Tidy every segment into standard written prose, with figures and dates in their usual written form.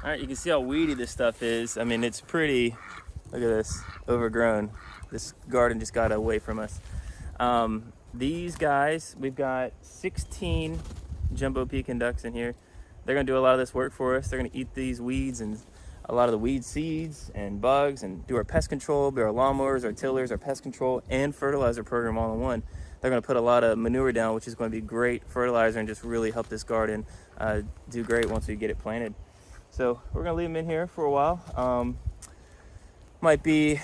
All right, you can see how weedy this stuff is. I mean, it's pretty, look at this, overgrown. This garden just got away from us. These guys, we've got 16 jumbo Pekin ducks in here. They're gonna do a lot of this work for us. They're gonna eat these weeds and a lot of the weed seeds and bugs and do our pest control, do our lawnmowers, our tillers, our pest control, and fertilizer program all in one. They're gonna put a lot of manure down, which is gonna be great fertilizer and just really help this garden do great once we get it planted. So we're gonna leave them in here for a while. Might be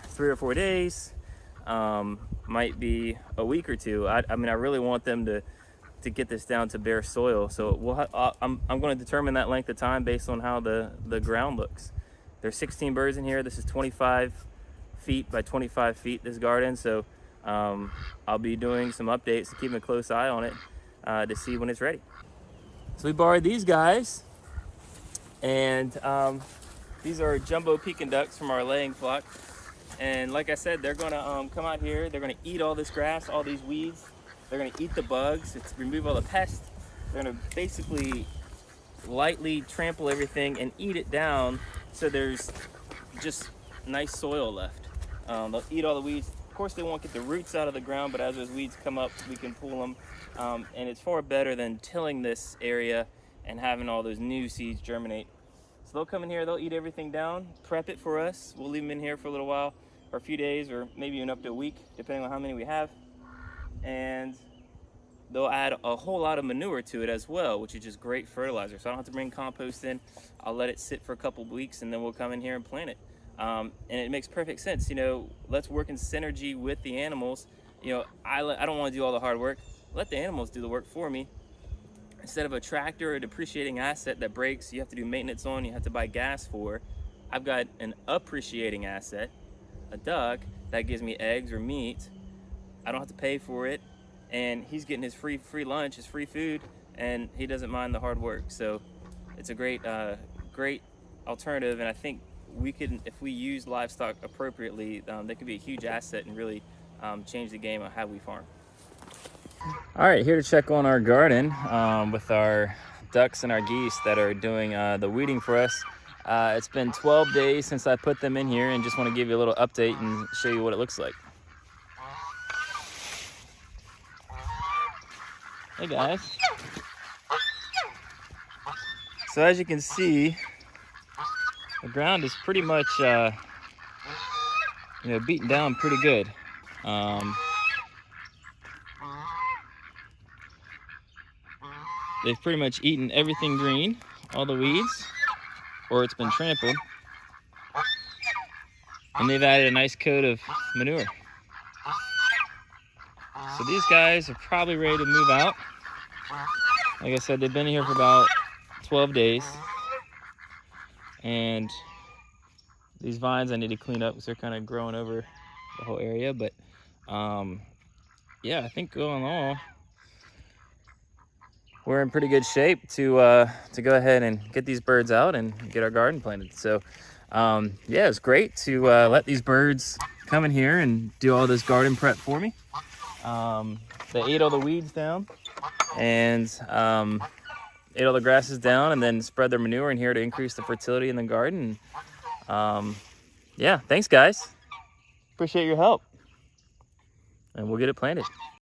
3 or 4 days, might be a week or two. I mean, I really want them to get this down to bare soil. So I'm going to determine that length of time based on how the ground looks. There's 16 birds in here. This is 25 feet by 25 feet, this garden. So I'll be doing some updates and keeping a close eye on it to see when it's ready. So we borrowed these guys, and these are jumbo Pekin ducks from our laying flock. And like I said, they're gonna come out here. They're gonna eat all this grass, all these weeds. They're gonna eat the bugs, remove all the pests. They're gonna basically lightly trample everything and eat it down so there's just nice soil left. They'll eat all the weeds. Of course, they won't get the roots out of the ground, but as those weeds come up, we can pull them. And it's far better than tilling this area and having all those new seeds germinate. So they'll come in here, they'll eat everything down, prep it for us. We'll leave them in here for a little while, for a few days, or maybe even up to a week, depending on how many we have. And they'll add a whole lot of manure to it as well, which is just great fertilizer. So I don't have to bring compost in. I'll let it sit for a couple of weeks, and then we'll come in here and plant it. And it makes perfect sense. You know, let's work in synergy with the animals. You know, I don't want to do all the hard work. Let the animals do the work for me. Instead of a tractor or a depreciating asset that breaks, you have to do maintenance on, you have to buy gas for, I've got an appreciating asset, a duck, that gives me eggs or meat. I don't have to pay for it, and he's getting his free lunch, his free food, and he doesn't mind the hard work. So it's a great alternative, and I think we can, if we use livestock appropriately, they could be a huge asset and really change the game of how we farm. All right, here to check on our garden with our ducks and our geese that are doing the weeding for us. It's been 12 days since I put them in here, and just want to give you a little update and show you what it looks like. Hey guys. So as you can see, the ground is pretty much beaten down pretty good. They've pretty much eaten everything green, all the weeds, or it's been trampled. And they've added a nice coat of manure. So these guys are probably ready to move out. Like I said, they've been here for about 12 days. And these vines I need to clean up because they're kind of growing over the whole area. But yeah, I think all in all, we're in pretty good shape to go ahead and get these birds out and get our garden planted. So yeah, it's great to let these birds come in here and do all this garden prep for me. They ate all the weeds down and ate all the grasses down, and then spread their manure in here to increase the fertility in the garden. Yeah, thanks guys. Appreciate your help. And we'll get it planted.